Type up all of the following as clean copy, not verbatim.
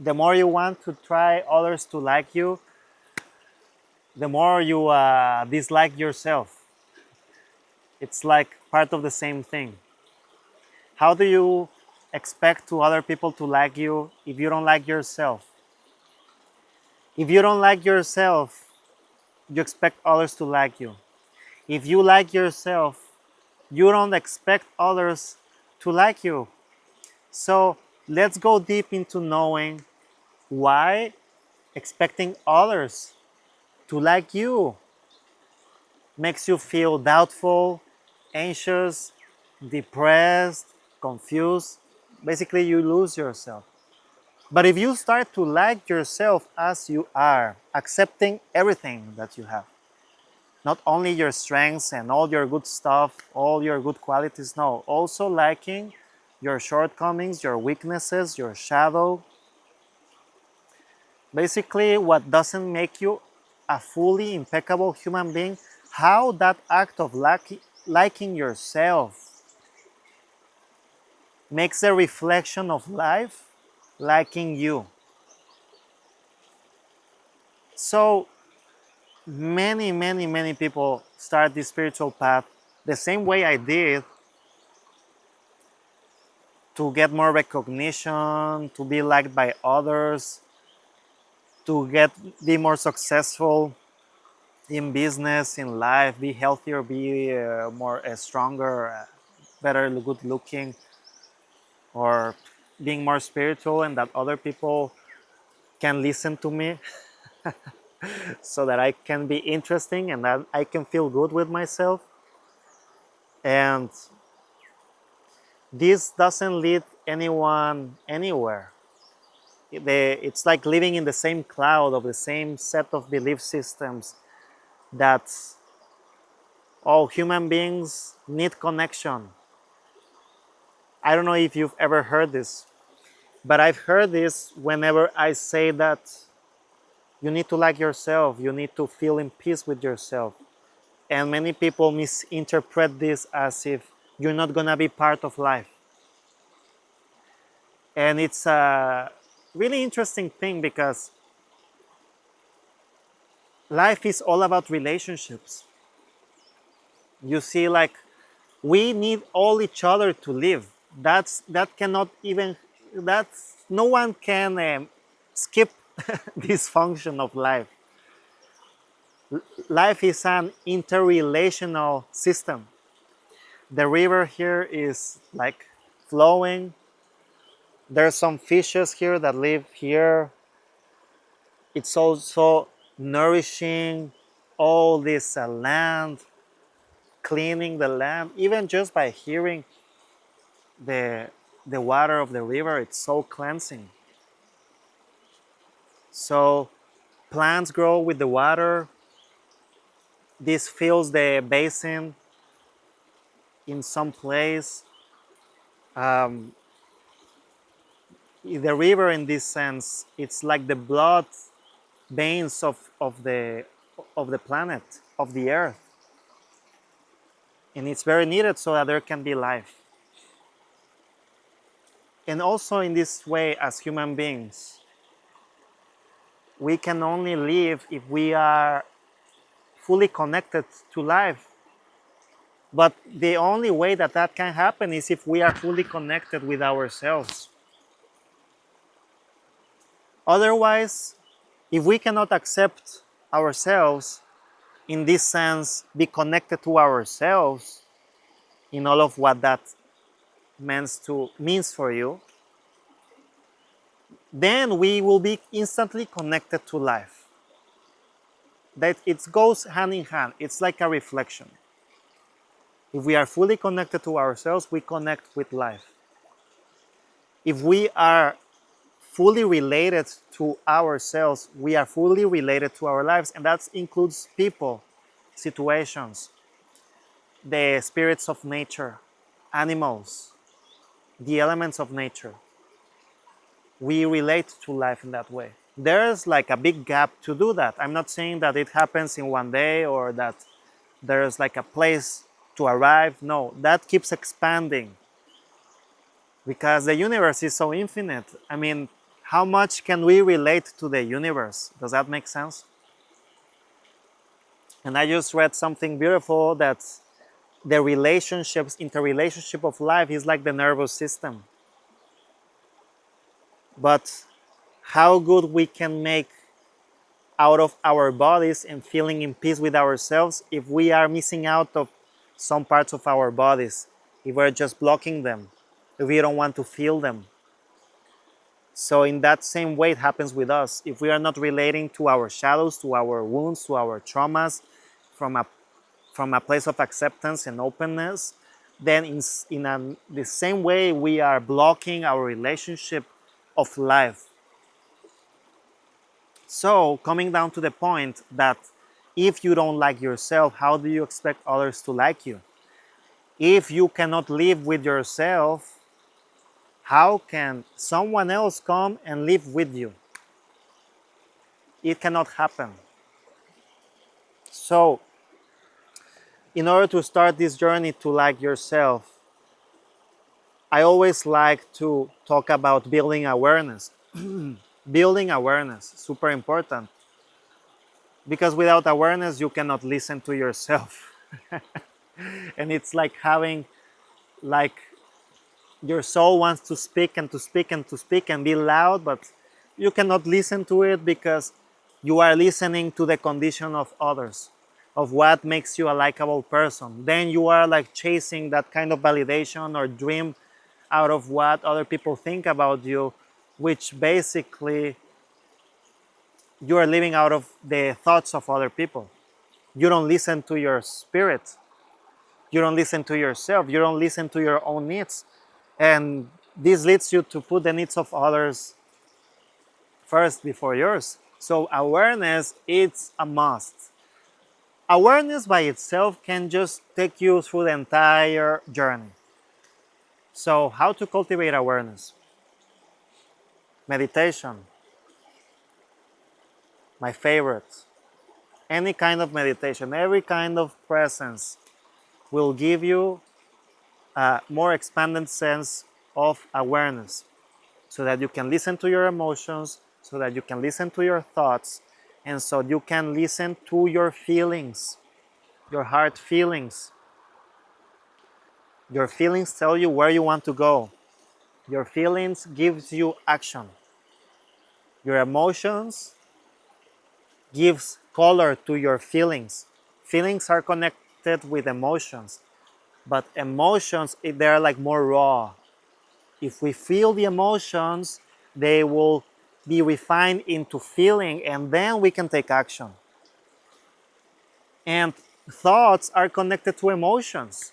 the more you want to try others to like you, the more you dislike yourself. It's like part of the same thing. How do you expect to other people to like you if you don't like yourself? If you don't like yourself, you expect others to like you. If you like yourself, you don't expect others to like you. So let's go deep into knowing why expecting others to like you makes you feel doubtful, anxious, depressed, confused. Basically, you lose yourself. But if you start to like yourself as you are, accepting everything that you have, not only your strengths and all your good stuff, all your good qualities, no, also liking your shortcomings, your weaknesses, your shadow, basically what doesn't make you a fully impeccable human being, how that act of liking yourself makes a reflection of life liking you. So many people start this spiritual path the same way I did, to get more recognition, to be liked by others, to be more successful in business, in life, be healthier, be more stronger, better, good looking, or being more spiritual, and that other people can listen to me so that I can be interesting and that I can feel good with myself. And this doesn't lead anyone anywhere. It's like living in the same cloud of the same set of belief systems that all human beings need connection. I don't know if you've ever heard this, but I've heard this whenever I say that you need to like yourself, you need to feel in peace with yourself. And many people misinterpret this as if you're not gonna be part of life. And it's a really interesting thing because life is all about relationships. You see, like, we need all each other to live. That cannot even, that's, no one can skip this function of life. Life is an interrelational system. The river here is like flowing. There's some fishes here that live here. It's also nourishing all this land, cleaning the land, even just by hearing the the water of the river, it's so cleansing. So plants grow with the water. This fills the basin in some place. Um, the river, in this sense, it's like the blood veins of the planet, of the earth, and it's very needed so that there can be life. And also in this way, as human beings, we can only live if we are fully connected to life. But the only way that that can happen is if we are fully connected with ourselves. Otherwise, if we cannot accept ourselves, in this sense, be connected to ourselves in all of what that means for you, then we will be instantly connected to life. That it goes hand in hand. It's like a reflection. If we are fully connected to ourselves, we connect with life. If we are fully related to ourselves, we are fully related to our lives, and that includes people, situations, the spirits of nature, animals, the elements of nature. We relate to life in that way. There's like a big gap to do that. I'm not saying that it happens in one day or that there's like a place to arrive. No, that keeps expanding because the universe is so infinite. I mean, how much can we relate to the universe? Does that make sense? And I just read something beautiful that the relationships, interrelationship of life is like the nervous system. But how good we can make out of our bodies and feeling in peace with ourselves if we are missing out of some parts of our bodies, if we're just blocking them, if we don't want to feel them. So in that same way it happens with us. If we are not relating to our shadows, to our wounds, to our traumas from a place of acceptance and openness, then the same way we are blocking our relationship of life. So coming down to the point that if you don't like yourself, how do you expect others to like you? If you cannot live with yourself, how can someone else come and live with you? It cannot happen. So in order to start this journey to like yourself, I always like to talk about building awareness. Building awareness, super important. Because without awareness, you cannot listen to yourself. And it's like having, like, your soul wants to speak and to speak and to speak and be loud, but you cannot listen to it because you are listening to the condition of others, of what makes you a likable person. Then you are like chasing that kind of validation or dream out of what other people think about you, which basically you are living out of the thoughts of other people. You don't listen to your spirit. You don't listen to yourself. You don't listen to your own needs. And this leads you to put the needs of others first before yours. So awareness, it's a must. Awareness by itself can just take you through the entire journey. So how to cultivate awareness? Meditation, my favorite. Any kind of meditation, every kind of presence will give you a more expanded sense of awareness so that you can listen to your emotions, so that you can listen to your thoughts, and so you can listen to your feelings, your heart feelings. Your feelings tell you where you want to go. Your feelings gives you action. Your emotions gives color to your feelings. Feelings are connected with emotions, but emotions, they are like more raw. If we feel the emotions, they will be refined into feeling, and then we can take action. And thoughts are connected to emotions.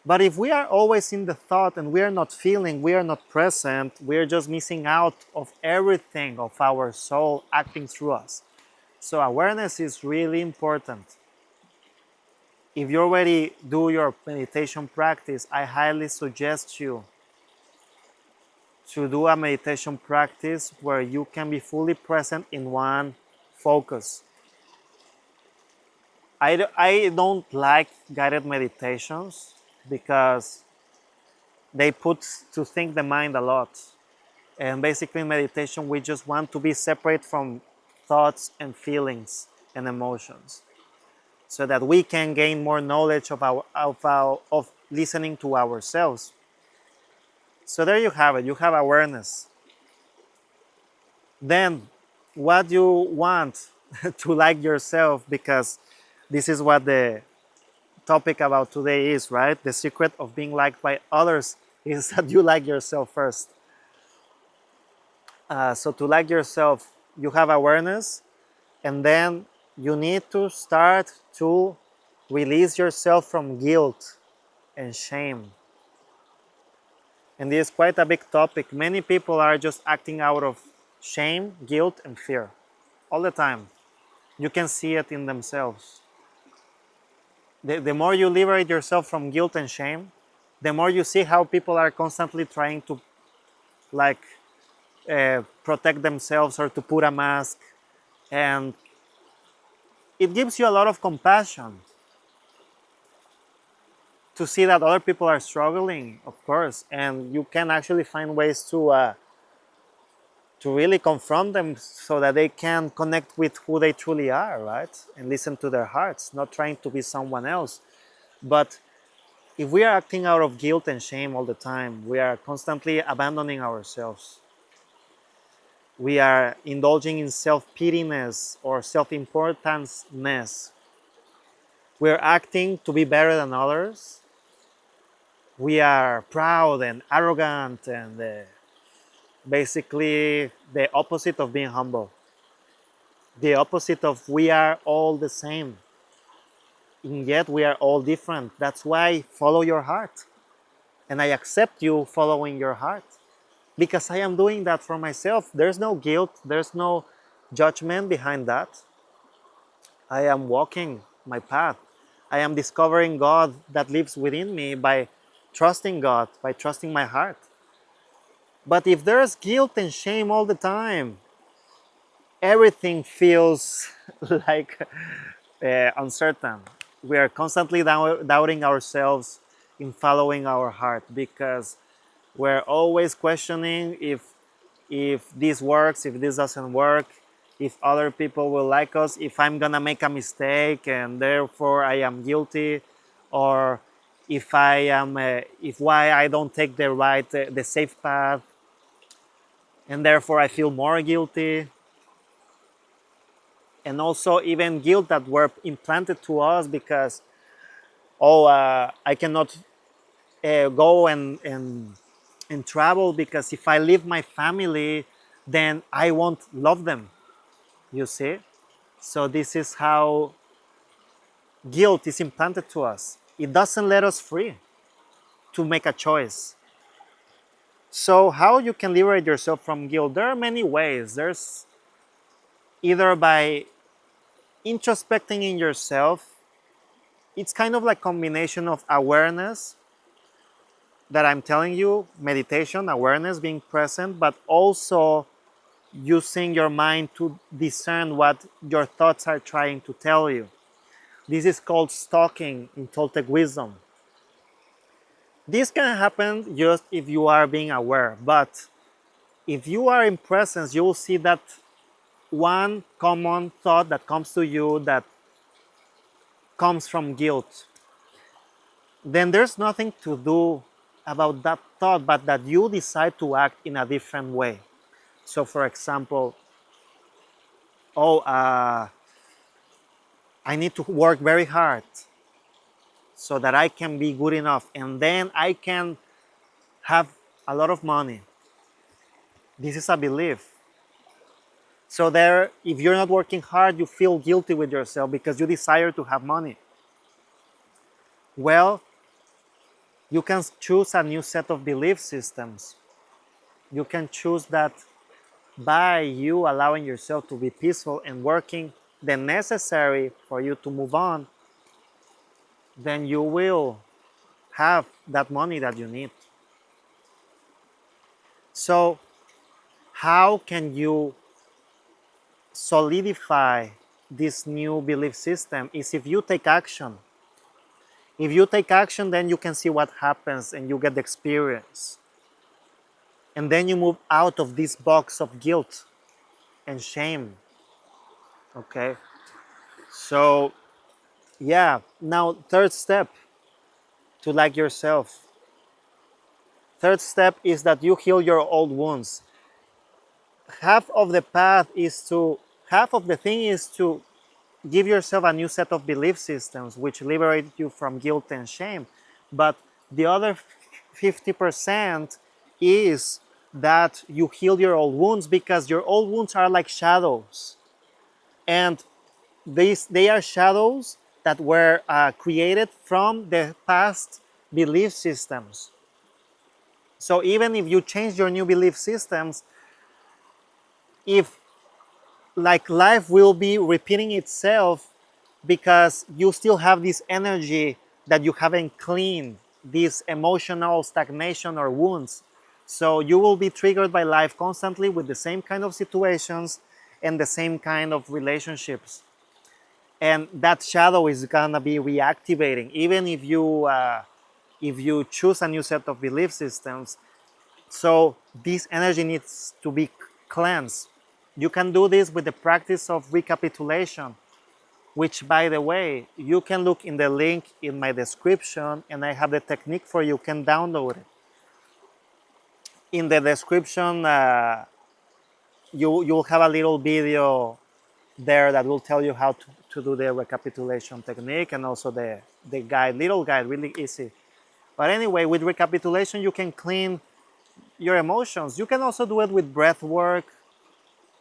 But if we are always in the thought and we are not feeling, we are not present, we are just missing out of everything of our soul acting through us. So awareness is really important. If you already do your meditation practice, I highly suggest you to do a meditation practice where you can be fully present in one focus. I don't like guided meditations because they put to think the mind a lot. And basically in meditation, we just want to be separate from thoughts and feelings and emotions so that we can gain more knowledge of listening to ourselves. So there you have it. You have awareness. Then what you want to like yourself, because this is what the topic about today is, right? The secret of being liked by others is that you like yourself first. So to like yourself, you have awareness, and then you need to start to release yourself from guilt and shame. And this is quite a big topic. Many people are just acting out of shame, guilt, and fear all the time. You can see it in themselves. The more you liberate yourself from guilt and shame, the more you see how people are constantly trying to, like, protect themselves or to put a mask. And it gives you a lot of compassion to see that other people are struggling, of course, and you can actually find ways to really confront them so that they can connect with who they truly are, right? And listen to their hearts, not trying to be someone else. But if we are acting out of guilt and shame all the time, we are constantly abandoning ourselves. We are indulging in self pityness or self importanceness. We're acting to be better than others. We are proud and arrogant and basically the opposite of being humble. The opposite of we are all the same. And yet we are all different. That's why follow your heart. And I accept you following your heart because I am doing that for myself. There's no guilt, there's no judgment behind that. I am walking my path. I am discovering God that lives within me by trusting God, by trusting my heart. But if there's guilt and shame all the time, everything feels like uncertain. We are constantly doubting ourselves in following our heart because we're always questioning if this works, if this doesn't work, if other people will like us, if I'm gonna make a mistake and therefore I am guilty, or if why I don't take the right, the safe path, and therefore I feel more guilty. And also even guilt that were implanted to us because I cannot go and travel because if I leave my family, then I won't love them. You see? So this is how guilt is implanted to us. It doesn't let us free to make a choice. So how you can liberate yourself from guilt? There are many ways. There's either by introspecting in yourself. It's kind of like combination of awareness that I'm telling you, meditation, awareness, being present, but also using your mind to discern what your thoughts are trying to tell you. This is called stalking in Toltec wisdom. This can happen just if you are being aware, but if you are in presence, you will see that one common thought that comes to you that comes from guilt. Then there's nothing to do about that thought, but that you decide to act in a different way. So, for example, oh, I need to work very hard so that I can be good enough and then I can have a lot of money. This is a belief. So there, if you're not working hard, you feel guilty with yourself because you desire to have money. Well, you can choose a new set of belief systems. You can choose that by you allowing yourself to be peaceful and working the necessary for you to move on, then you will have that money that you need. So, how can you solidify this new belief system? Is if you take action. If you take action, then you can see what happens and you get the experience. And then you move out of this box of guilt and shame. Okay? So, yeah. Now, third step to like yourself. Third step is that you heal your old wounds. Half of the path is to, half of the thing is to give yourself a new set of belief systems which liberate you from guilt and shame. But the other 50% is that you heal your old wounds because your old wounds are like shadows. And they are shadows that were created from the past belief systems. So even if you change your new belief systems, if like life will be repeating itself because you still have this energy that you haven't cleaned, this emotional stagnation or wounds. So you will be triggered by life constantly with the same kind of situations and the same kind of relationships. And that shadow is gonna be reactivating, even if you choose a new set of belief systems. So this energy needs to be cleanse. You can do this with the practice of recapitulation, which, by the way, you can look in the link in my description, and I have the technique for you. You can download it. In the description, you'll have a little video there that will tell you how to do the recapitulation technique, and also the guide, little guide, really easy. But anyway, with recapitulation, you can clean your emotions. You can also do it with breath work,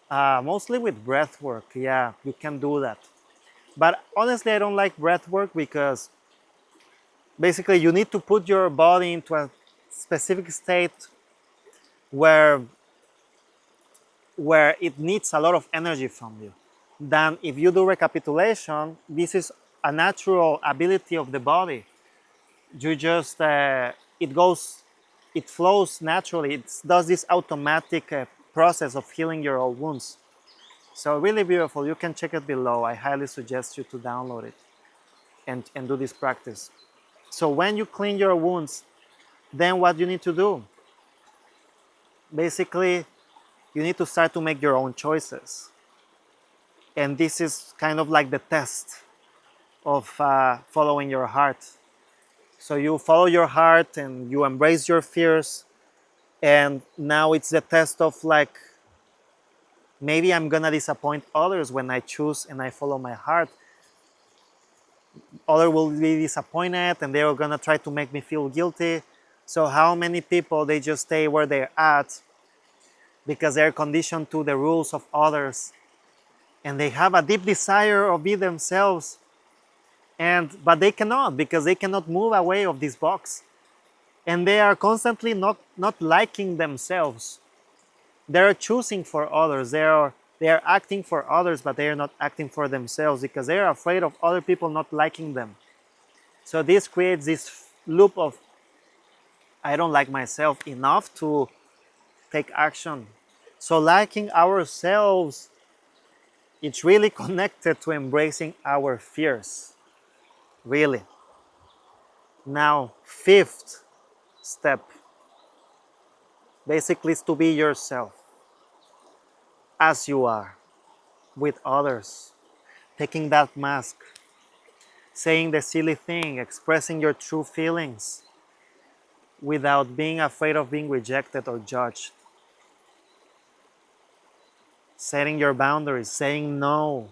mostly with breath work. Yeah, you can do that. But honestly, I don't like breath work because basically you need to put your body into a specific state where it needs a lot of energy from you. Then if you do recapitulation, this is a natural ability of the body. You just it flows naturally. It does this automatic process of healing your old wounds. So really beautiful. You can check it below. I highly suggest you to download it and do this practice. So when you clean your wounds, then what you need to do? Basically, you need to start to make your own choices. And this is kind of like the test of following your heart. So you follow your heart and you embrace your fears. And now it's the test of like, maybe I'm gonna disappoint others when I choose and I follow my heart. Others will be disappointed and they're gonna try to make me feel guilty. So how many people, they just stay where they're at because they're conditioned to the rules of others, and they have a deep desire of be themselves, but they cannot, because they cannot move away of this box, and they are constantly not liking themselves. They're choosing for others. They are acting for others, but they are not acting for themselves because they are afraid of other people not liking them. So this creates this loop of, I don't like myself enough to take action. So liking ourselves, it's really connected to embracing our fears. Really. Now, fifth step basically is to be yourself as you are with others, taking that mask, saying the silly thing, expressing your true feelings without being afraid of being rejected or judged. Setting your boundaries, saying no.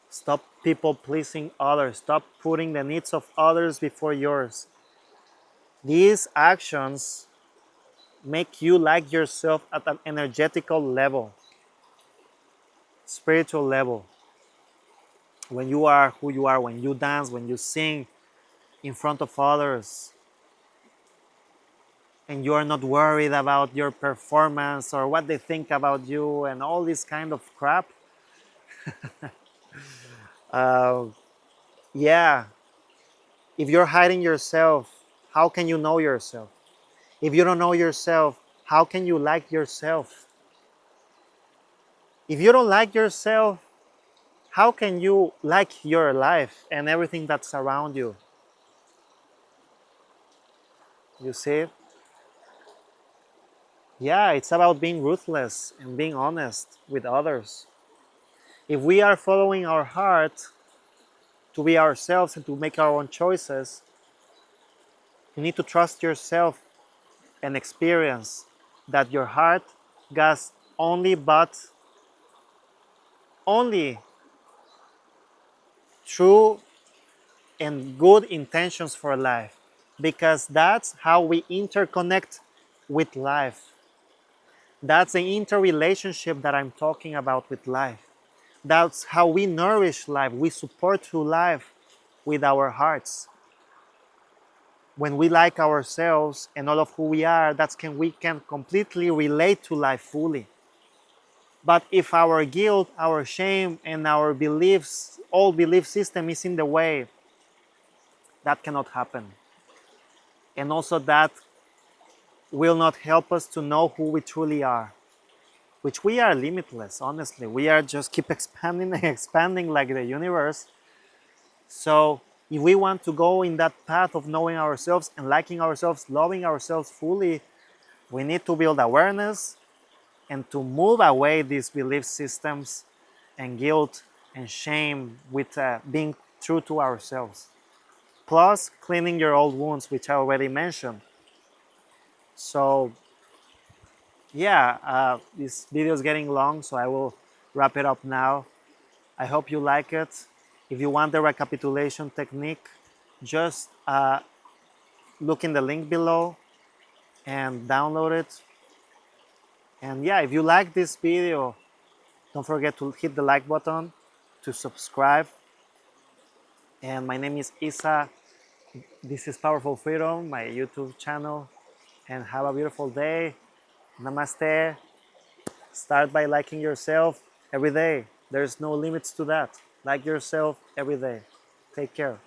Stop people pleasing others. Stop putting the needs of others before yours. These actions make you like yourself at an energetical level, spiritual level. When you are who you are, when you dance, when you sing in front of others, and you are not worried about your performance or what they think about you and all this kind of crap. uh, yeah, if you're hiding yourself, how can you know yourself? If you don't know yourself, how can you like yourself? If you don't like yourself, how can you like your life and everything that's around you? You see? Yeah, it's about being ruthless and being honest with others. If we are following our heart to be ourselves and to make our own choices, you need to trust yourself and experience that your heart has only true and good intentions for life, because that's how we interconnect with life. That's the interrelationship that I'm talking about with life. That's how we nourish life. We support through life with our hearts. When we like ourselves and all of who we are, we can completely relate to life fully. But if our guilt, our shame, and our beliefs, old belief system is in the way, that cannot happen. And also that will not help us to know who we truly are, which we are limitless, honestly. We are just keep expanding and expanding like the universe. So if we want to go in that path of knowing ourselves and liking ourselves, loving ourselves fully, we need to build awareness, and to move away these belief systems and guilt and shame with being true to ourselves. Plus, cleaning your old wounds, which I already mentioned. So, yeah, this video is getting long, so I will wrap it up now. I hope you like it. If you want the recapitulation technique, just look in the link below and download it. And yeah, if you like this video, don't forget to hit the like button, to subscribe. And my name is Isa. This is Powerful Freedom, my YouTube channel. And have a beautiful day. Namaste. Start by liking yourself every day. There's no limits to that. Like yourself every day. Take care.